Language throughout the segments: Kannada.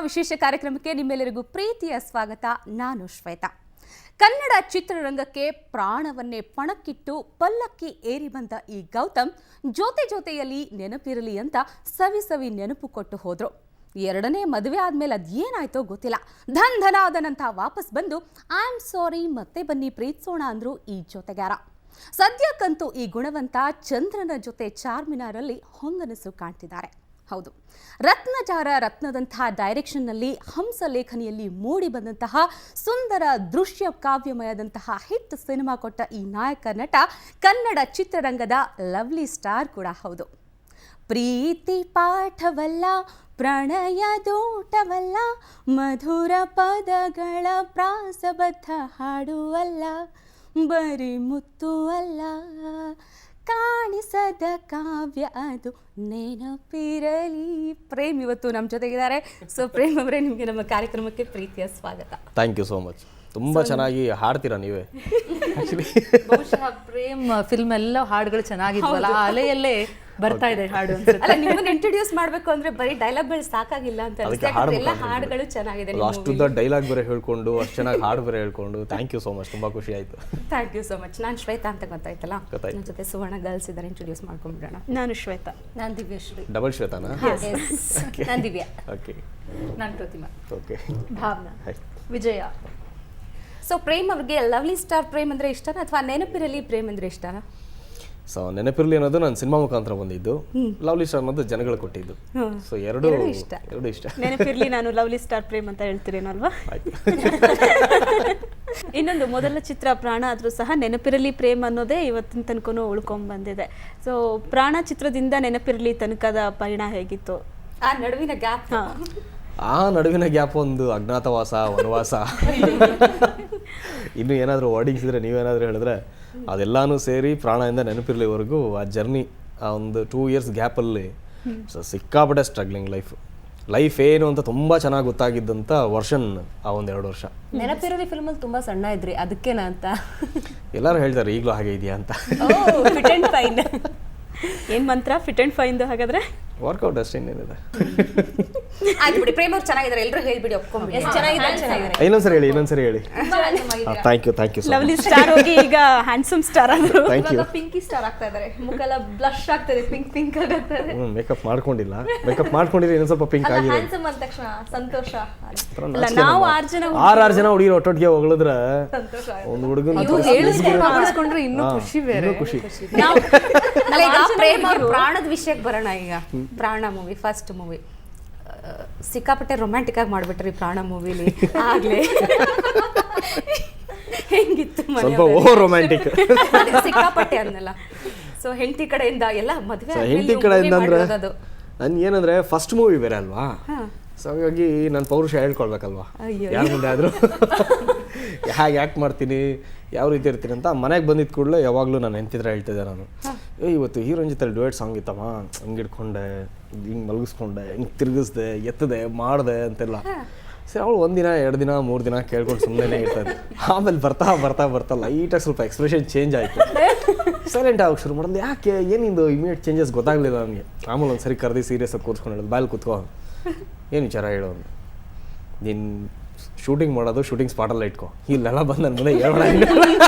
ವಿಶೇಷ ಕಾರ್ಯಕ್ರಮಕ್ಕೆ ನಿಮ್ಮೆಲ್ಲರಿಗೂ ಪ್ರೀತಿಯ ಸ್ವಾಗತ. ನಾನು ಶ್ವೇತಾ. ಕನ್ನಡ ಚಿತ್ರರಂಗಕ್ಕೆ ಪ್ರಾಣವನ್ನೇ ಪಣಕ್ಕಿಟ್ಟು ಪಲ್ಲಕ್ಕಿ ಏರಿ ಬಂದ ಈ ಗೌತಮ್ ಜೊತೆಯಲ್ಲಿ ನೆನಪಿರಲಿ ಅಂತ ಸವಿ ನೆನಪು ಕೊಟ್ಟು ಹೋದ್ರು. ಎರಡನೇ ಮದುವೆ ಆದ್ಮೇಲೆ ಅದೇನಾಯ್ತೋ ಗೊತ್ತಿಲ್ಲ, ಧನಾದನಂತ ವಾಪಸ್ ಬಂದು ಐ ಆಮ್ ಸಾರಿ ಮತ್ತೆ ಬನ್ನಿ ಪ್ರೀತಿಸೋಣ ಅಂದ್ರು ಈ ಜೊತೆಗಾರ. ಸದ್ಯಕ್ಕಂತೂ ಈ ಗುಣವಂತ ಚಂದ್ರನ ಜೊತೆ ಚಾರ್ಮಿನಾರಲ್ಲಿ ಹೊಂಗನಸು ಕಾಣ್ತಿದ್ದಾರೆ. ಹೌದು, ರತ್ನಜಾರ ರತ್ನದಂತಹ ಡೈರೆಕ್ಷನ್ನಲ್ಲಿ ಹಂಸಲೇಖನಿಯಲ್ಲಿ ಮೂಡಿ ಬಂದಂತಹ ಸುಂದರ ದೃಶ್ಯ ಕಾವ್ಯಮಯದಂತಹ ಹಿಟ್ ಸಿನಿಮಾ ಕೊಟ್ಟ ಈ ನಾಯಕ ನಟ ಕನ್ನಡ ಚಿತ್ರರಂಗದ ಲವ್ಲಿ ಸ್ಟಾರ್ ಕೂಡ ಹೌದು. ಪ್ರೀತಿ ಪಾಠವಲ್ಲ, ಪ್ರಣಯದೋಟವಲ್ಲ, ಮಧುರ ಪದಗಳ ಪ್ರಾಸಬದ್ಧ ಹಾಡುವಲ್ಲ, ಬರೀ ಮುತ್ತು ಅಲ್ಲ, ಕಾಣಿಸದ ಕಾವ್ಯ ಅದು ನೆನಪಿರಲಿ. ಪ್ರೇಮ್ ಇವತ್ತು ನಮ್ಮ ಜೊತೆಗಿದ್ದಾರೆ. ಸೊ ಪ್ರೇಮ್ ಅವರೇ, ನಿಮಗೆ ನಮ್ಮ ಕಾರ್ಯಕ್ರಮಕ್ಕೆ ಪ್ರೀತಿಯ ಸ್ವಾಗತ. Thank you so much. ತುಂಬ ಚೆನ್ನಾಗಿ ಹಾಡ್ತೀರಾ ನೀವೇ. ಬಹುಶಃ ಪ್ರೇಮ್ ಫಿಲ್ಮ್ ಎಲ್ಲ ಹಾಡುಗಳು ಚೆನ್ನಾಗಿದ್ವಲ್ಲ, ಅಲೆಯಲ್ಲೇ ಬರ್ತಾ ಇದೆ ಹಾಡು. ಅಲ್ಲ, ನಿಮ್ಮನ್ನ ಇಂಟ್ರೊಡ್ಯೂಸ್ ಮಾಡಬೇಕು ಅಂದ್ರೆ ಬರೀ ಡೈಲಾಗ್ಗಳು ಸಾಕಾಗಿಲ್ಲ ಅಂತ ಅನಿಸುತ್ತೆ. ಎಲ್ಲ ಹಾಡುಗಳು ಚೆನ್ನಾಗಿದೆ. ಅಷ್ಟುದ್ದ ಡೈಲಾಗ್ ಬೇರೆ ಹೇಳ್ಕೊಂಡು ಅಷ್ಟು ಚೆನ್ನಾಗಿ ಹಾಡು ಬೇರೆ ಹೇಳ್ಕೊಂಡು ಥ್ಯಾಂಕ್ ಯು ಸೋ ಮಚ್. ತುಂಬ ಖುಷಿ ಆಯಿತು. Thank you so much. ನಾನು ಶ್ವೇತಾ ಅಂತ ಗೊತ್ತಾಯ್ತಲ್ಲ, ನನ್ನ ಜೊತೆ ಸುವರ್ಣ ಗರ್ಲ್ಸ್ ಇದ್ದಾರೆ, ಇಂಟ್ರೊಡ್ಯೂಸ್ ಮಾಡ್ಕೊಂಡ್ಬಿಡೋಣ. ನಾನು ಶ್ವೇತಾ. ನಾನು ದಿವ್ಯಶ್ರೀ. ಡಬಲ್ ಶ್ವೇತಾನಾ? ನಾನು ದಿವ್ಯಾ. ಓಕೆ. ನಾನು ಪ್ರತಿಮಾ. ಓಕೆ. ಭಾವನಾ. ವಿಜಯ. ಸೊ ಪ್ರೇಮ್ ಅವ್ರಿಗೆ ಲವ್ಲಿ ಸ್ಟಾರ್ ಪ್ರೇಮ್ ಅಂದ್ರೆ ಇಷ್ಟನಾ ಅಥವಾ ನೆನಪಿರಲಿ ಪ್ರೇಮ್ ಅಂದ್ರೆ ಇಷ್ಟನಾ? ಸೊ ನೆನಪಿರಲಿ ಅನ್ನೋದು ನಾನು ಸಿನಿಮಾ ಮುಖಾಂತರ ಬಂದಿದ್ದು, ಲವ್ಲಿ ಸ್ಟಾರ್ ಅನ್ನೋದು ಜನಗಳು ಕೊಟ್ಟಿದ್ದು. ಸೊ ಎರಡು ಇಷ್ಟ. ನೆನಪಿರಲಿ ನಾನು ಲವ್ಲಿ ಸ್ಟಾರ್ ಪ್ರೇಮ್ ಅಂತ ಹೇಳ್ತೀರೇನಲ್ವಾ? ಇನ್ನೊಂದು ಮೊದಲ ಚಿತ್ರ ಪ್ರಾಣ ಆದರೂ ಸಹ ನೆನಪಿರಲಿ ಪ್ರೇಮ್ ಅನ್ನೋದೇ ಇವತ್ತಿನ ತನಕನೂ ಉಳ್ಕೊಂಡ್ ಬಂದಿದೆ. ಸೊ ಪ್ರಾಣ ಚಿತ್ರದಿಂದ ನೆನಪಿರಲಿ ತನಕದ ಪಯಣ ಹೇಗಿತ್ತು? ಆ ನಡುವಿನ ಗ್ಯಾಪ್, ಆ ನಡುವಿನ ಗ್ಯಾಪ್ ಒಂದು ಅಜ್ಞಾತವಾಸ, ವನವಾಸ, ಇನ್ನು ಏನಾದರೂ ವರ್ಡಿಂಗ್ಸ್ ಇದ್ರೆ ನೀವೇನಾದರೂ ಹೇಳಿದ್ರೆ ಅದೆಲ್ಲಾನು ಸೇರಿ ಪ್ರಾಣದಿಂದ ನೆನಪಿರಲಿವರೆಗೂ ಆ ಜರ್ನಿ, ಆ ಒಂದು 2 years ಗ್ಯಾಪಲ್ಲಿ ಸೊ ಸಿಕ್ಕಾಪಟ್ಟೆ ಸ್ಟ್ರಗ್ಲಿಂಗ್ ಲೈಫ್ ಏನು ಅಂತ ತುಂಬ ಚೆನ್ನಾಗಿ ಗೊತ್ತಾಗಿದ್ದಂಥ ವರ್ಷನ್ ಆ ಒಂದು 2 ವರ್ಷ. ನೆನಪಿರಲಿ ಫಿಲ್ಮಲ್ಲಿ ತುಂಬ ಸಣ್ಣ ಇದ್ರಿ, ಅದಕ್ಕೇನಾ ಅಂತ ಎಲ್ಲರೂ ಹೇಳ್ತಾರೆ ಈಗಲೂ ಹಾಗೆ ಇದೆಯಾ ಅಂತ. Fit and fine. ಏನು ಮಂತ್ರ ಫಿಟ್ ಆ್ಯಂಡ್ ಫೈನ್ದು? ಹಾಗಾದ್ರೆ ವರ್ಕೌಟ್ ಅಷ್ಟೇ ಇನ್ನೇನಿದೆ. ಆಯ್ತು ಬಿಡಿ, ಪ್ರೇಮ್ ಅವ್ರು ಚೆನ್ನಾಗಿದ್ದಾರೆ, ಎಲ್ಲರೂ ಹೇಳ್ಬಿಡಿ, ಒಪ್ಕೊಂಡ್ಬಿಡಿ. ಚೆನ್ನಾಗಿದೆ. ಇನ್ನೊಂದ್ಸರಿ ಹೇಳಿ. Thank you. ಲವ್ಲಿ ಸ್ಟಾರ್ ಹೋಗಿ ಈಗ ಹ್ಯಾಂಡ್ಸಮ್ ಸ್ಟಾರ್ ಆದ್ರು. ಪಿಂಕಿ ಸ್ಟಾರ್ ಆಗ್ತಾ ಇದ್ದಾರೆ, ಮುಖೆಲ್ಲ ಬ್ಲಶ್ ಆಗ್ತದೆ, ಪಿಂಕ್ ಆಗ್ತಾ ಇದೆ. ಮೇಕಪ್ ಮಾಡ್ಕೊಂಡಿದ್ರೆ ಇನ್ನೊಂದು ಸ್ವಲ್ಪ ಪಿಂಕ್ ಆಗಿದೆ. ಹ್ಯಾಂಡ್ಸಮ್ ಅಂದ ತಕ್ಷಣ ಸಂತೋಷ. ನಾವು 6 ಜನ ಹುಡುಗಿರು ಒಟ್ಟೊಟ್ಟಿಗೆ ಹೊಗಳಿದ್ರೆ ಒಂದು ಹುಡುಗನ ಹೇಳಿಸ್ಕೊಂಡ್ರೆ ಇನ್ನೂ ಖುಷಿ ಬೇರೆ. ಖುಷಿ. ಪ್ರೇಮ್ ಅವ್ರ ಪ್ರಾಣದ ವಿಷಯಕ್ಕೆ ಬರೋಣ. ಈಗ ಪ್ರಾಣ ಮೂವಿ ಫಸ್ಟ್ ಮೂವಿ ಸಿಕ್ಕಾಪಟ್ಟೆ ರೊಮ್ಯಾಂಟಿಕ್ ಆಗಿ ಮಾಡ್ಬಿಟ್ರಿ ಪ್ರಾಣ ಮೂವಿಲಿ. ಆಗ್ಲೇ ಹೆಂಗಿತ್ತು? ಸ್ವಲ್ಪ ಓವರ್ ರೊಮ್ಯಾಂಟಿಕ್ ಸಿಕ್ಕಾಪಟ್ಟೆ ಅನ್ನಲ್ಲ. ಸೊ ಹೆಂಡತಿ ಕಡೆಯಿಂದ ಎಲ್ಲ ಮದುವೆ ಹೆಂಡತಿ ಕಡೆಯಿಂದ ಅಂದ್ರೆ ನನ್ ಏನಂದ್ರೆ ಫಸ್ಟ್ ಮೂವಿ ಬೇರೆ ಅಲ್ವಾ, ಸೊ ಹಾಗಾಗಿ ನಾನು ಪೌರುಷ ಹೇಳ್ಕೊಳ್ಬೇಕಲ್ವಾ, ಯಾರ ಮುಂದೆ ಆದ್ರೂ ಹೇಗೆ ಆ್ಯಕ್ಟ್ ಮಾಡ್ತೀನಿ, ಯಾವ ರೀತಿ ಇರ್ತೀನಿ ಅಂತ. ಮನೆಗೆ ಬಂದಿದ್ದ ಕೂಡಲೇ ಯಾವಾಗಲೂ ನಾನು ಹೆಂಡ್ತಿದ್ರೆ ಹೇಳ್ತಿದ್ದೆ ನಾನು, ಇವತ್ತು ಹೀರೋಯಿನ್ ಜೊತೆ ಡ್ಯುಯೆಟ್ ಸಾಂಗ್ ಇತ್ತಮ್ಮ, ಹಂಗೆ ಇಟ್ಕೊಂಡೆ, ಹಿಂಗೆ ಮಲಗಿಸ್ಕೊಂಡೆ, ಹಿಂಗೆ ತಿರುಗಿಸ್ದೆ, ಎತ್ತದೆ, ಮಾಡಿದೆ ಅಂತೆಲ್ಲ. ಸರಿ, ಅವಳು 1 ದಿನ 2 ದಿನ 3 ದಿನ ಕೇಳ್ಕೊಂಡು ಸುಮ್ಮನೆ ಇರ್ತಾರೆ. ಆಮೇಲೆ ಬರ್ತಾ ಲೈಟಾಗಿ ಸ್ವಲ್ಪ ಎಕ್ಸ್ಪ್ರೆಷನ್ ಚೇಂಜ್ ಆಯಿತು, ಸೈಲೆಂಟ್ ಆಗಿ ಶುರು ಮಾಡೋದು. ಯಾಕೆ ಏನಿಂದು ಇಮಿಡಿಯೇಟ್ ಚೇಂಜಸ್ ಗೊತ್ತಾಗಲಿಲ್ಲ ನನಗೆ. ಆಮೇಲೆ ಒಂದು ಸರಿ ಕರೆದಿ ಸೀರಿಯಸ್ ಆಗಿ ಕೂರ್ಸ್ಕೊಂಡು ಹೇಳೋದು, ಬಾಯಲ್ಲಿ ಕೂತ್ಕೋ, ಏನು ವಿಚಾರ ಹೇಳೋನು, ನೀನು ಶೂಟಿಂಗ್ ಮಾಡೋದು ಶೂಟಿಂಗ್ ಸ್ಪಾಟಲ್ಲ ಇಟ್ಕೋ, ಇಲ್ಲೆಲ್ಲ ಬಂದು ನನ್ನ ಮುಂದೆ ಹೇಳೋಣ.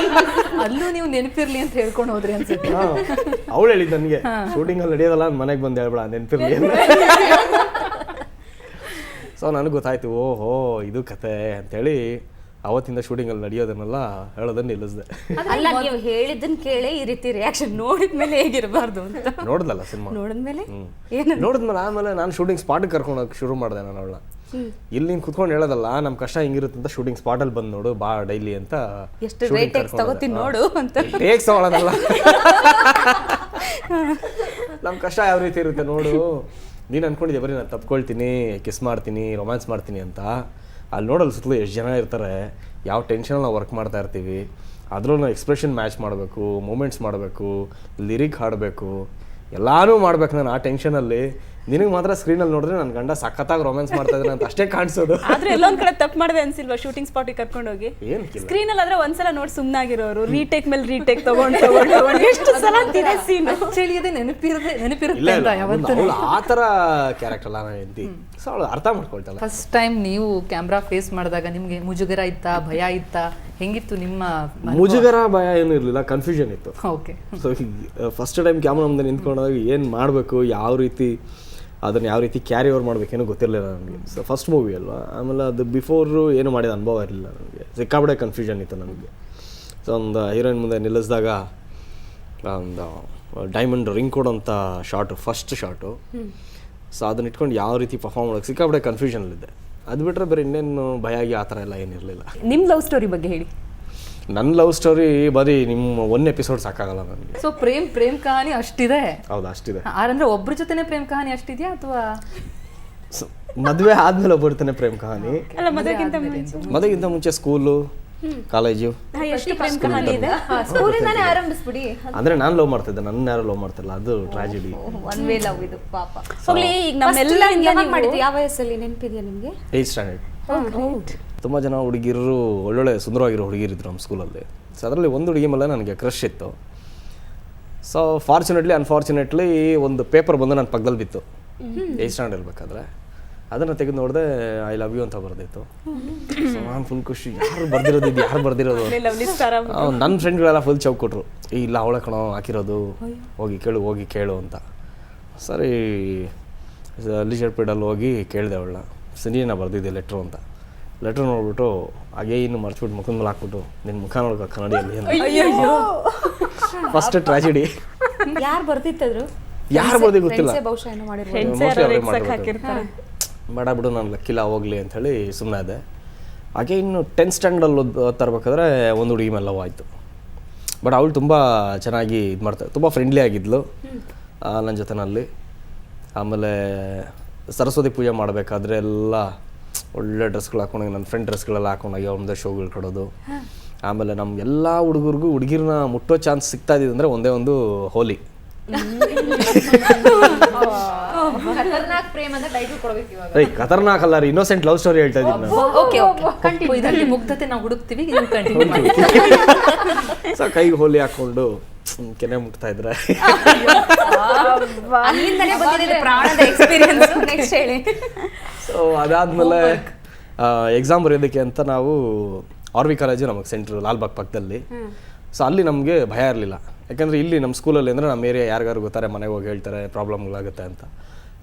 ಅಲ್ಲೂ ನೀವು ನೆನಪಿರ್ಲಿ ಅಂತ ಹೇಳ್ಕೊಂಡು ಹೋದ್ರಿ ಅನ್ಸುತ್ತೆ. ಅವಳು ಹೇಳಿದ್ದು ನನಗೆ, ಶೂಟಿಂಗಲ್ಲಿ ನಡೆಯೋದಲ್ಲ, ಮನೆಗೆ ಬಂದು ಹೇಳ್ಬೇಡ ನೆನಪಿರ್ಲಿ ಅಂತ. ಸೊ ನನಗೆ ಗೊತ್ತಾಯ್ತು, ಓಹೋ ಇದು ಕತೆ ಅಂತೇಳಿ ಅವತ್ತಿಂದ ಶೂಟಿಂಗಲ್ಲಿ ನಡೆಯೋದನ್ನೆಲ್ಲ ಹೇಳೋದನ್ನ ನಿಲ್ಲಿಸಿದೆ. ಅಲ್ಲ, ನೀವು ಹೇಳಿದ್ದನ್ನ ಕೇಳಿ ಈ ರೀತಿ ರಿಯಾಕ್ಷನ್ ನೋಡಿದ್ಮೇಲೆ ಹೇಗಿರಬಾರ್ದು ಅಂತ. ನೋಡಿದ್ನಲ್ಲ ಸಿನಿಮಾ, ನೋಡಿದ್ಮೇಲೆ ಆಮೇಲೆ ನಾನು ಶೂಟಿಂಗ್ ಸ್ಪಾಟಿಗೆ ಕರ್ಕೊಂಡು ಹೋಗಿ ಶುರು ಮಾಡಿದೆ. ನಾನು ಅವಳನ್ನ ಇಲ್ಲಿ ನೀನು ಕುತ್ಕೊಂಡು ಹೇಳೋದಲ್ಲ, ನಮ್ಮ ಕಷ್ಟ ಹಿಂಗಿರುತ್ತೆ ಅಂತ, ಶೂಟಿಂಗ್ ಸ್ಪಾಟಲ್ಲಿ ಬಂದು ನೋಡು ಬಾ ಡೈಲಿ ಅಂತ. ಎಷ್ಟು ಟೇಕ್ಸ್ ತಗೋತೀನಿ ನೋಡು ಅಂತ. ಟೇಕ್ಸ್ ತಗೊಳ್ಳೋದಲ್ಲ, ನಮ್ಮ ಕಷ್ಟ ಯಾವ ರೀತಿ ಇರುತ್ತೆ ನೋಡು. ನೀನು ಅನ್ಕೊಂಡಿದ್ದೆ ಬರೀ ನಾನು ತಪ್ಕೊಳ್ತೀನಿ, ಕಿಸ್ ಮಾಡ್ತೀನಿ, ರೊಮ್ಯಾನ್ಸ್ ಮಾಡ್ತೀನಿ ಅಂತ. ಅಲ್ಲಿ ನೋಡಲ್ಲ ಸುತ್ತಲೂ ಎಷ್ಟು ಜನ ಇರ್ತಾರೆ, ಯಾವ ಟೆನ್ಷನಲ್ಲಿ ನಾವು ವರ್ಕ್ ಮಾಡ್ತಾ ಇರ್ತೀವಿ, ಅದರಲ್ಲೂ ನಾವು ಎಕ್ಸ್ಪ್ರೆಷನ್ ಮ್ಯಾಚ್ ಮಾಡಬೇಕು, ಮೂಮೆಂಟ್ಸ್ ಮಾಡಬೇಕು, ಲಿರಿಕ್ ಹಾಡಬೇಕು, ಎಲ್ಲನೂ ಮಾಡ್ಬೇಕು. ನಾನು ಆ ಟೆನ್ಷನಲ್ಲಿ ನಿನಗೆ ಮಾತ್ರ ಸ್ಕ್ರೀನಲ್ಲಿ ನೋಡಿದ್ರೆ ನನ್ನ ಗಂಡ ಸಖತ್ತಾಗಿ ರೊಮ್ಯಾನ್ಸ್ ಮಾಡ್ತಾ ಇದ್ದಾನೆ ಅಂತ ಅಷ್ಟೇ ಕಾಣಿಸೋದು. ಆದ್ರೆ ಎಲ್ಲೊಂದ್ ಕಡೆ ತಪ್ಪು ಮಾಡಿದೆ ಅನ್ಸಿಲ್ವಾ ಶೂಟಿಂಗ್ ಸ್ಪಾಟಿಗೆ ಕರ್ಕೊಂಡೋಗಿ? ಏನಕ್ಕಿಲ್ಲ, ಸ್ಕ್ರೀನ್ ಅಲ್ಲಿ ಆದ್ರೆ ಒಂದ್ಸಲ ನೋಡಿ ಸುಮ್ಮನಾಗಿರೋರು, ರೀಟೇಕ್ ಮೇಲೆ ರೀಟೇಕ್ ತಗೊಂಡು ಎಷ್ಟು ಸಲ ಅಂತಿದೆ ಸೀನ್. ಆಕ್ಚುಲಿ ಅದೇ ನೆನಪಿರುತ್ತೆ ಇಲ್ಲ ಅಂತ ಯಾವತ್ತೂ. ಅವಳು ಆ ಥರ ಕ್ಯಾರೆಕ್ಟರ್ ಅಲ್ಲ ನಾನು ಸೊ ಅವಳು ಅರ್ಥ ಮಾಡ್ಕೊಳ್ತಾಳೆ. ಫಸ್ಟ್ ಟೈಮ್ ನೀವು ಕ್ಯಾಮ್ರಾ ಫೇಸ್ ಮಾಡಿದಾಗ ನಿಮ್ಗೆ ಮುಜುಗರ ಇತ್ತಾ, ಭಯ ಇತ್ತಾ, ಹೆಂಗಿತ್ತು ನಿಮ್ಮ? ಮುಜುಗರ ಭಯ ಏನೂ ಇರಲಿಲ್ಲ, ಕನ್ಫ್ಯೂಷನ್ ಇತ್ತು. Okay. So first time camera ಮುಂದೆ ನಿಂತ್ಕೊಂಡಾಗ ಏನು ಮಾಡಬೇಕು, ಯಾವ ರೀತಿ ಅದನ್ನು ಯಾವ ರೀತಿ ಕ್ಯಾರಿ ಓವರ್ ಮಾಡಬೇಕೇನೋ ಗೊತ್ತಿರಲಿಲ್ಲ ನನಗೆ. ಸೊ ಫಸ್ಟ್ ಮೂವಿ ಅಲ್ವಾ, ಆಮೇಲೆ ಅದು ಬಿಫೋರು ಏನು ಮಾಡಿದ ಅನುಭವ ಇರಲಿಲ್ಲ ನನಗೆ. ಸಿಕ್ಕಾಪಟ್ಟೆ ಕನ್ಫ್ಯೂಷನ್ ಇತ್ತು ನನಗೆ. ಸೊ ಒಂದು ಹೀರೋಯಿನ್ ಮುಂದೆ ನಿಲ್ಲಿಸಿದಾಗ ಒಂದು ಡೈಮಂಡ್ ರಿಂಗ್ ಕೊಡೋಂಥ ಶಾರ್ಟು, ಫಸ್ಟ್ ಶಾರ್ಟು. ಸೊ ಅದನ್ನ ಇಟ್ಕೊಂಡು ಯಾವ ರೀತಿ ಪರ್ಫಾರ್ಮ್ ಮಾಡೋಕ್ಕೆ ಸಿಕ್ಕಾಪಟ್ಟೆ ಕನ್ಫ್ಯೂಷನಲ್ಲಿದ್ದೆ. ಅದು ಬಿಟ್ಟರೆ ಬೇರೆ ಇನ್ನೇನು ಭಯ ಆಗಿ ಆ ಥರ ಎಲ್ಲ ಏನಿರಲಿಲ್ಲ. ನಿಮ್ ಲವ್ ಸ್ಟೋರಿ ಬಗ್ಗೆ ಹೇಳಿ. ನನ್ನ ಲವ್ ಸ್ಟೋರಿ ಬರೀ ನಿಮ್ಮ ಒನ್ ಎಪಿಸೋಡ್ ಸಾಕಾಗಲ್ಲ ನನಗೆ. ಸೊ ಪ್ರೇಮ್ ಕಹಾನಿ ಅಷ್ಟಿದೆ? ಹೌದಾ, ಅಷ್ಟಿದೆ. ಅಂದ್ರೆ ಒಬ್ರ ಜೊತೆನೆ ಪ್ರೇಮ್ ಕಹಾನಿ ಅಷ್ಟಿದೆಯಾ ಅಥವಾ ಮದುವೆ ಆದ್ಮೇಲೆ ಒಬ್ಬರ್ತೇನೆ ಪ್ರೇಮ್ ಕಹಾನಿ? ಅಲ್ಲ, ಮದುವೆಗಿಂತ ಮುಂಚೆ ಸ್ಕೂಲು, ಕಾಲೇಜು. ಎಷ್ಟು ಪ್ರೇಮ್ ಕಹಾನಿ ಇದೆ? ಸ್ಕೂಲಿಂದಾನೇ ಆರಂಭಿಸ್ಬಿಡಿ. ಅಂದ್ರೆ ನಾನು ಲವ್ ಮಾಡ್ತಿದ್ದೆ, ನನ್ನ ಯಾರು ಲವ್ ಮಾಡ್ತಿಲ್ಲ, ಅದು ಟ್ರಾಜಿಡಿ. ಒನ್ ವೇ ಲವ್ ಇದು ಪಾಪ. ಹೋಗ್ಲಿ, ಈಗ ನಮ್ಮೆಲ್ಲ ಮಾಡಿದ್ದು ಯಾವ ವಯಸ್ಸಲ್ಲಿ ನೆನಪಿದೆಯಾ ನಿಮಗೆ? 8th standard. ತುಂಬ ಜನ ಹುಡುಗಿರು, ಒಳ್ಳೊಳ್ಳೆ ಸುಂದರವಾಗಿರೋ ಹುಡುಗಿರಿದ್ರು ನಮ್ಮ ಸ್ಕೂಲಲ್ಲಿ. ಸೊ ಅದರಲ್ಲಿ ಒಂದು ಹುಡುಗಿ ಮೇಲೆ ನನಗೆ ಕ್ರಶ್ ಇತ್ತು. ಸೊ ಅನ್ಫಾರ್ಚುನೇಟ್ಲಿ ಒಂದು ಪೇಪರ್ ಬಂದು ನನ್ನ ಪಕ್ಕದಲ್ಲಿ ಬಿತ್ತು 8th ಸ್ಟ್ಯಾಂಡರ್ಡ್ ಇರಬೇಕಾದ್ರೆ. ಅದನ್ನು ತೆಗೆದು ನೋಡಿದೆ, ಐ ಲವ್ ಯು ಅಂತ ಬರ್ದಿತ್ತು. ಸೊ ನಾನು ಫುಲ್ ಖುಷಿ, ಯಾರು ಬರ್ದಿರೋದು ನನ್ನ ಫ್ರೆಂಡ್ಗಳೆಲ್ಲ ಫುಲ್ ಚೌಕ್ ಕೊಟ್ಟರು, ಇಲ್ಲ ಅವಳೆ ಕಣೋ ಹಾಕಿರೋದು, ಹೋಗಿ ಕೇಳು ಅಂತ. ಸರಿ, ಲೀಜರ್ ಪೀರಿಯಡಲ್ಲಿ ಹೋಗಿ ಕೇಳಿದೆ ಅವಳನ್ನ, ಸರಿ ನಾ ಬರ್ದಿದ್ದೆ ಲೆಟ್ರು ಅಂತ. ಲೆಟ್ರ್ ನೋಡ್ಬಿಟ್ಟು ಹಾಗೇ ಇನ್ನು ಮರ್ಚ್ಬಿಟ್ಟು ಮುಖದ ಮೇಲೆ ಹಾಕ್ಬಿಟ್ಟು, ನಿನ್ನ ಮುಖ ನೋಡ್ಕೊ ಕನ್ನಡಿಯಲ್ಲಿ ಅಂತ. First tragedy. ಯಾರು ಬರ್ದಿತ್ತದ್ರು? ಯಾರು ಬರ್ದಿ ಗೊತ್ತಿಲ್ಲ, ಬಹುಶಃ ಏನೋ ಮಾಡಬಿಡು ನಾನು ಲಕ್ಕಿಲ್ಲ ಹೋಗ್ಲಿ ಅಂಥೇಳಿ ಸುಮ್ಮನೆ ಅದೇ. ಹಾಗೆ ಇನ್ನು 10th ಸ್ಟ್ಯಾಂಡರ್ಡಲ್ಲಿ ತರಬೇಕಾದ್ರೆ ಒಂದು ಹುಡುಗಿ ಮೇಲೆ ಲವ್ ಆಯಿತು. ಬಟ್ ಅವಳು ತುಂಬ ಚೆನ್ನಾಗಿ ಇದು ಮಾಡ್ತಾಳೆ, ತುಂಬ ಫ್ರೆಂಡ್ಲಿ ಆಗಿದ್ಲು ನನ್ನ ಜೊತೆನಲ್ಲಿ. ಆಮೇಲೆ ಸರಸ್ವತಿ ಪೂಜೆ ಮಾಡಬೇಕಾದ್ರೆ ಎಲ್ಲ ಒಳ್ಳೆ ಡ್ರೆಸ್ಗಳು ಹಾಕೊಂಡೋಗಿ, ನನ್ನ ಫ್ರೆಂಡ್ ಡ್ರೆಸ್ಗಳೆಲ್ಲ ಹಾಕೊಂಡೋಗಿ ಅವ್ರ ಮುಂದೆ ಶೋಗಳು ಕೊಡೋದು. ಆಮೇಲೆ ನಮ್ಗೆಲ್ಲ ಹುಡುಗರಿಗೂ ಹುಡುಗಿರನ್ನ ಮುಟ್ಟೋ ಚಾನ್ಸ್ ಸಿಗ್ತಾ ಇದ್ದಿದ್ದು ಅಂದರೆ ಒಂದೇ ಒಂದು ಹೋಲಿ. ಖತರ್ನಾಕ್ ಅಲ್ಲ ರೀ, ಇನ್ನೋಸೆಂಟ್ ಲವ್ ಸ್ಟೋರಿ ಹೇಳ್ತಾ ಇದ್ದೀನಿ ನಾನು. ಇದರಲ್ಲಿ ಮುಗ್ಧತೆ ನಾವು ಹುಡುಕ್ತೀವಿ. ಸೊ ಕೈಗೆ ಹೋಲಿ ಹಾಕೊಂಡು ಕೆನೆ ಮುಟ್ತಾ ಇದ್ರೆ ಸೊ ಅದಾದ್ಮೇಲೆ ಎಕ್ಸಾಮ್ ಬರೆಯೋದಕ್ಕೆ ಅಂತ ನಾವು RV ಕಾಲೇಜು ನಮಗೆ ಸೆಂಟ್ರು ಲಾಲ್ಬಾಗ್ ಪಕ್ಕದಲ್ಲಿ. ಸೊ ಅಲ್ಲಿ ನಮಗೆ ಭಯ ಇರಲಿಲ್ಲ, ಯಾಕಂದರೆ ಇಲ್ಲಿ ನಮ್ಮ ಸ್ಕೂಲಲ್ಲಿ ಅಂದರೆ ನಮ್ಮ ಏರಿಯಾ ಯಾರಿಗಾರು ಗೊತ್ತಾರೆ, ಮನೆಗೆ ಹೋಗಿ ಹೇಳ್ತಾರೆ ಪ್ರಾಬ್ಲಮ್ಗಳಾಗುತ್ತೆ ಅಂತ.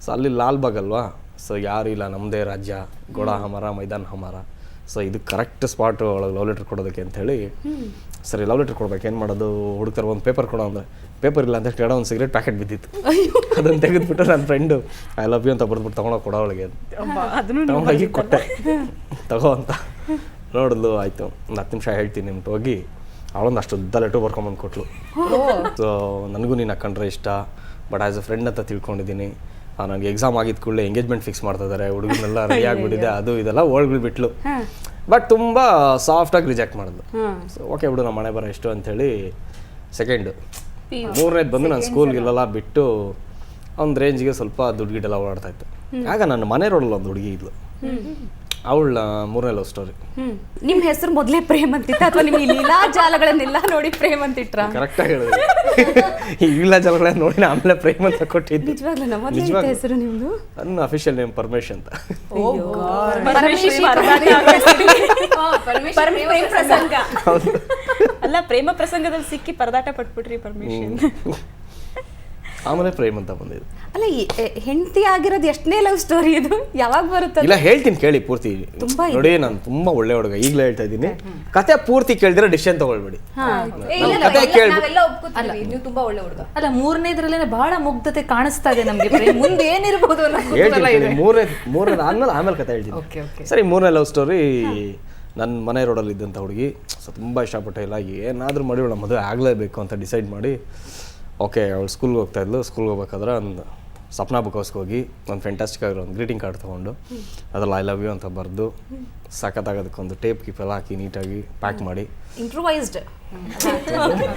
ಸೊ ಅಲ್ಲಿ ಲಾಲ್ಬಾಗ್ ಅಲ್ವಾ, ಸೊ ಯಾರು ಇಲ್ಲ, ನಮ್ಮದೇ ರಾಜ್ಯ, ಗೋಡ ಹಮಾರ ಮೈದಾನ ಹಮಾರ. ಸೊ ಇದು ಕರೆಕ್ಟ್ ಸ್ಪಾಟು ಒಳಗೆ ಲವ್ ಲೆಟ್ರ್ ಕೊಡೋದಕ್ಕೆ ಅಂಥೇಳಿ. ಸರಿ, ಲವ್ ಲೆಟ್ರ್ ಕೊಡ್ಬೇಕು, ಏನು ಮಾಡೋದು, ಹುಡುಕ್ತಾರೆ ಒಂದು ಪೇಪರ್ ಕೊಡೋ ಅಂದರೆ ಪೇಪರ್ ಇಲ್ಲ ಅಂತ ಹೇಳಿ ಒಂದು ಸಿಗರೇಟ್ ಪ್ಯಾಕೆಟ್ ಬಿದ್ದಿತ್ತು. ಅದನ್ನು ತೆಗೆದುಬಿಟ್ಟು ನನ್ನ ಫ್ರೆಂಡು ಐ ಲವ್ ಯು ಅಂತ ಬರ್ದ್ಬಿಟ್ಟು ತೊಗೊಂಡೋಗಿ ಕೊಡೋ ಅವಳಿಗೆ. ತೊಗೊಂಡೋಗಿ ಕೊಟ್ಟೆ, ತಗೋ ಅಂತ. ನೋಡಿದ್ಲು, ಆಯಿತು ಒಂದು 10 ನಿಮಿಷ ಹೇಳ್ತೀನಿ ನಿಮ್ಗೆ ಹೋಗಿ. ಅವಳೊಂದು ಅಷ್ಟು ಉದ್ದ ಲೆಟ್ರ್ ಬರ್ಕೊಂಬಂದು ಕೊಟ್ಲು. ಸೊ ನನಗೂ ನೀನು ಹಾಕೊಂಡ್ರೆ ಇಷ್ಟ, ಬಟ್ ಆ್ಯಸ್ ಅ ಫ್ರೆಂಡ್ ಅಂತ ತಿಳ್ಕೊಂಡಿದ್ದೀನಿ. ನನಗೆ ಎಕ್ಸಾಮ್ ಆಗಿದ್ದ ಕೂಡಲೇ ಎಂಗೇಜ್ಮೆಂಟ್ ಫಿಕ್ಸ್ ಮಾಡ್ತಾ ಇದ್ದಾರೆ, ಹುಡುಗನೆಲ್ಲ ರೆಡಿ ಆಗಿಬಿಟ್ಟಿದೆ, ಅದು ಇದೆಲ್ಲ ಓಡ್ಬಿಟ್ಲು. ಬಟ್ ತುಂಬ ಸಾಫ್ಟಾಗಿ ರಿಜೆಕ್ಟ್ ಮಾಡಿದ್ಲು. ಸೊ ಓಕೆ ಬಿಡು, ನಮ್ಮ ಮನೆ ಬರೋ ಎಷ್ಟು ಅಂಥೇಳಿ ಸೆಕೆಂಡು 3ನೇದು ಬಂದು ನಾನು ಸ್ಕೂಲ್ಗೆಲ್ಲ ಬಿಟ್ಟು ಒಂದು ರೇಂಜ್ಗೆ ಸ್ವಲ್ಪ ದುಡ್ಡು ಗಿಡ್ಡೆಲ್ಲ ಓಡಾಡ್ತಾಯಿತ್ತು. ಆಗ ನನ್ನ ಮನೆ ರೋಡಲ್ಲಿ ಒಂದು ಹುಡುಗಿ ಇದ್ಲು, ಅವಳ 3ನೇ ಲವ್ ಸ್ಟೋರಿ. ನಿಮ್ಮ ಹೆಸರು ಮೊದಲೇ ಪ್ರೇಮ್ ಅಂತಿತ್ತ ಅಥವಾ ನಿಮ್ಗೆ ಲೀಲಾ ಜಾಲಗಳನ್ನೆಲ್ಲ ನೋಡಿ ಪ್ರೇಮ್ ಅಂತಿಟ್ರ? ಕರೆಕ್ಟಾಗಿ ಹೇಳಿದೆ, ಈ ಲೀಲಾ ಜಾಲಗಳನ್ನ ನೋಡಿ ಆಮೇಲೆ ಪ್ರೇಮ್ ಅಂತ ಕೊಟ್ಟಿದ್ದು. ನಿಜವಾಗ್ಲೂ ನಮ್ಮ ಹೆಸರು ನಿಮ್ದು? ನನ್ನ ಅಫಿಷಿಯಲ್ ನೇಮ್ ಪರಮೇಶ್ ಅಂತ. ಅಲ್ಲ, ಪ್ರೇಮ ಪ್ರಸಂಗದಲ್ಲಿ ಸಿಕ್ಕಿ ಪರದಾಟ ಪಟ್ಬಿಟ್ರಿ ಪರ್ಮಿಷನ್. ಆಮೇಲೆ ಪ್ರೇಮ್ ಅಂತ ಬಂದಿದ್ದು. ಅಲ್ಲ, ಹೆಂಡತಿ ಆಗಿರೋದು ಎಷ್ಟನೇ ಲವ್ ಸ್ಟೋರಿ ಇದು? ಯಾವಾಗ ಬರುತ್ತೆ? ಇಲ್ಲ, ಹೇಳ್ತೀನಿ ಕೇಳಿ ಪೂರ್ತಿ. ನೋಡಿ, ನಾನು ತುಂಬಾ ಒಳ್ಳೆ ಹುಡುಗ, ಈಗಲೇ ಹೇಳ್ತಾ ಇದ್ದೀನಿ. ಕತೆ ಪೂರ್ತಿ ಕೇಳಿದ್ರೆ ಡಿಸಿಷನ್ ತಗೊಳ್ಬೇಡಿ. ಕತೆ ನೀವು ತುಂಬಾ ಒಳ್ಳೆ ಹುಡುಗ. ಅಲ್ಲ, 3ನೇದ್ರಲ್ಲೇ ಬಹಳ ಮುಗ್ಧತೆ ಕಾಣಿಸ್ತಾ ಇದೆ ನಮ್ಗೆ. ಮುಂದೆ ಏನಿರ್ಬೋದು ಹೇಳ್ತೀನಿ. 3ನೇ ಆಮೇಲೆ ಕತೆ ಹೇಳ್ತೀನಿ. ಸರಿ, 3ನೇ ಲವ್ ಸ್ಟೋರಿ ನನ್ನ ಮನೆ ರೋಡಲ್ಲಿ ಇದ್ದಂಥ ಹುಡುಗಿ. ಸೊ ತುಂಬ ಇಷ್ಟಪಟ್ಟೆ, ಇಲ್ಲ ಏನಾದರೂ ಮಾಡಿ ಅವಳ ಮದುವೆ ಆಗಲೇಬೇಕು ಅಂತ ಡಿಸೈಡ್ ಮಾಡಿ, ಓಕೆ ಅವಳು ಸ್ಕೂಲ್ಗೆ ಹೋಗ್ತಾಯಿದ್ಲು. ಸ್ಕೂಲ್ಗೆ ಹೋಗ್ಬೇಕಾದ್ರೆ ಒಂದು ಸಪ್ನಾ ಬುಕ್ ಹೌಸ್ಗೆ ಹೋಗಿ ಒಂದು ಫ್ಯಾಂಟಾಸ್ಟಿಕ್ ಆಗಿರೋ ಒಂದು ಗ್ರೀಟಿಂಗ್ ಕಾರ್ಡ್ ತೊಗೊಂಡು ಅದ್ರಲ್ಲಿ ಐ ಲವ್ ಯು ಅಂತ ಬರೆದು ಸಖತ್ತಾಗೋದಕ್ಕೊಂದು ಟೇಪ್ ಕೀಪೆಲ್ಲ ಹಾಕಿ ನೀಟಾಗಿ ಪ್ಯಾಕ್ ಮಾಡಿ ಇಂಪ್ರೂವೈಸ್ಡ್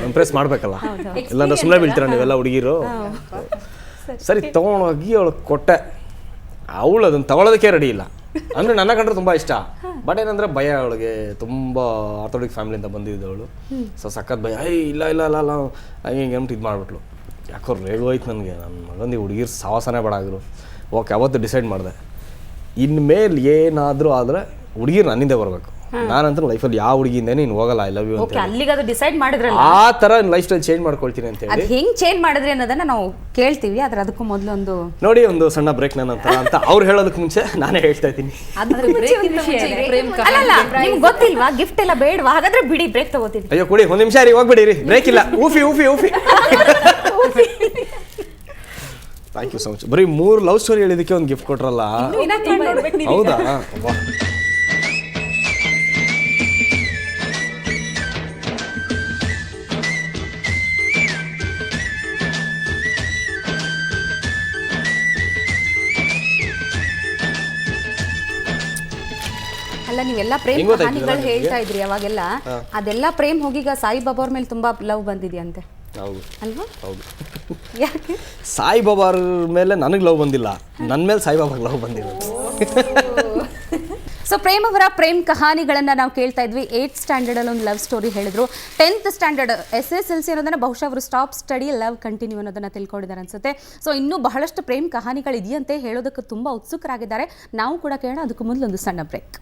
ಇಂಪ್ರೆಸ್ ಮಾಡಬೇಕಲ್ಲ, ಇಲ್ಲಾಂದ್ರೆ ಸುಮ್ಮನೆ ಬೀಳ್ತೀರ ನೀವೆಲ್ಲ ಹುಡುಗಿರು. ಸರಿ ತೊಗೊಂಡೋಗಿ ಅವಳಿಗೆ ಕೊಟ್ಟೆ. ಅವಳು ಅದನ್ನು ತಗೊಳ್ಳೋದಕ್ಕೆ ರೆಡಿ ಇಲ್ಲ. ಅಂದರೆ ನನ್ನ ಕಂಡ್ರೆ ತುಂಬ ಇಷ್ಟ, ಬಟ್ ಏನಂದರೆ ಭಯ ಅವಳಿಗೆ. ತುಂಬ ಆರ್ಥೋಡಿಕ್ ಫ್ಯಾಮಿಲಿಯಿಂದ ಬಂದಿದ್ದವಳು. ಸೊ ಸಖತ್ ಭಯ. ಇಲ್ಲ ಇಲ್ಲ ಇಲ್ಲ ಅಲ್ಲ ಹಂಗೆ ಹಿಂಗೆ ಅಂದ್ಬಿಟ್ಟು ಇದು ಮಾಡಿಬಿಟ್ಲು. ಯಾಕೋ ರೇಗೋಯ್ತು ನನಗೆ. ನನ್ನ ಮಗಂದು ಹುಡುಗಿರು ಸಾವಾಸನೇ ಬೇಡಾಗಿರು. ಓಕೆ, ಅವತ್ತು ಡಿಸೈಡ್ ಮಾಡಿದೆ, ಇನ್ಮೇಲೆ ಏನಾದರೂ ಆದರೆ ಹುಡುಗಿರು ನನ್ನಿಂದ ಬರಬೇಕು. ನಾನಂತೂ ಲೈಫಲ್ಲಿ ಯಾವ ಹುಡುಗಿಯಿಂದೇನೆ ಇನ್ನು ಹೋಗಲ್ಲ ಐ ಲವ್ ಯು ಅಂತ. ಅಲ್ಲಿಗೆ ಅದು ಡಿಸೈಡ್ ಮಾಡಿದ್ರಲ್ಲ, ಆ ಥರ ಲೈಫ್ ಸ್ಟೈಲ್ ಚೇಂಜ್ ಮಾಡ್ಕೊಳ್ತೀನಿ ಅಂತ ಅದು ಹೇಳಿ. ಹೆಂಗ್ ಚೇಂಜ್ ಮಾಡಿದ್ರಿ ಅನ್ನೋದನ್ನ ನಾವು ಕೇಳ್ತೀವಿ. ಆದ್ರೆ ಅದಕ್ಕೂ ಮೊದಲು ಒಂದು ನೋಡಿ, ಒಂದು ಸಣ್ಣ ಬ್ರೇಕ್ ನನ್ನ ಹತ್ರ ಅಂತ ಅವ್ರು ಹೇಳೋದಕ್ಕೆ ಮುಂಚೆ ನಾನೇ ಹೇಳ್ತಾ ಇದ್ದೀನಿ. ನಿಮ್ಗೆ ಗೊತ್ತಿಲ್ವಾ ಗಿಫ್ಟ್ ಎಲ್ಲ ಬೇಡವಾ? ಹಾಗಾದ್ರೆ ಬಿಡಿ, ಬ್ರೇಕ್ ತಗೋತೀವಿ. ಅಯ್ಯೋ ಕೊಡಿ, ಒಂದು ನಿಮಿಷ ರೀ, ಹೋಗ್ಬಿಡಿರಿ, ಬ್ರೇಕ್ ಇಲ್ಲ. ಊಫಿ ಊಫಿ ಊಫಿ. Thank you so much. ಬರೀ 3 ಲವ್ ಸ್ಟೋರಿ ಹೇಳಿದಕ್ಕೆ ಒಂದು ಗಿಫ್ಟ್ ಕೊಟ್ರಲ್ಲ. ಹೌದಾ? ಅಲ್ಲ, ನೀವೆಲ್ಲ ಪ್ರೇಮ್ ಹೆಂಗ್ ಗೊತ್ತಾಯ್ತು ಕಹಾನಿಗಳು ನಿಮ್ಗೆ? ಹೇಳ್ತಾ ಇದ್ರಿ ಅವಾಗೆಲ್ಲ. ಅದೆಲ್ಲ ಪ್ರೇಮ್ ಹೋಗೀಗ ಸಾಯಿಬಾಬಾ ಅವ್ರ ಮೇಲೆ ತುಂಬಾ ಲವ್ ಬಂದಿದೆಯಂತೆ ಹೌದು ಅಲ್ವಾ? ಹೌದು. ಯಾಕೆ? ಸಾಯಿಬಾಬಾ ಅವ್ರ ಮೇಲೆ ನನಗೆ ಲವ್ ಬಂದಿಲ್ಲ, ನನ್ನ ಮೇಲೆ ಸಾಯಿಬಾಬಾಗೆ ಲವ್ ಬಂದಿಲ್ಲ. ಸೊ ಪ್ರೇಮ್ ಅವರ ಪ್ರೇಮ್ ಕಹಾನಿಗಳನ್ನ ನಾವು ಕೇಳ್ತಾ ಇದ್ವಿ. 8th ಸ್ಟ್ಯಾಂಡರ್ಡ್ ಅಲ್ಲಿ ಒಂದು ಲವ್ ಸ್ಟೋರಿ ಹೇಳಿದ್ರು. 10th ಸ್ಟ್ಯಾಂಡರ್ಡ್ SSLC ಅನ್ನೋದನ್ನ ಬಹುಶಃ ಅವರು ಸ್ಟಾಪ್ ಸ್ಟಡಿ ಲವ್ ಕಂಟಿನ್ಯೂ ಅನ್ನೋದನ್ನ ತಿಳ್ಕೊಂಡಿದ್ದಾರೆ ಅನ್ಸುತ್ತೆ. ಸೊ ಇನ್ನೂ ಬಹಳಷ್ಟು ಪ್ರೇಮ್ ಕಹಾನಿಗಳು ಇದೆಯಂತೆ, ಹೇಳೋದಕ್ಕೆ ತುಂಬಾ ಉತ್ಸುಕರಾಗಿದ್ದಾರೆ. ನಾವು ಕೂಡ ಕೇಳೋಣ. ಅದಕ್ಕೂ ಮೊದಲು ಒಂದು ಸಣ್ಣ ಬ್ರೇಕ್.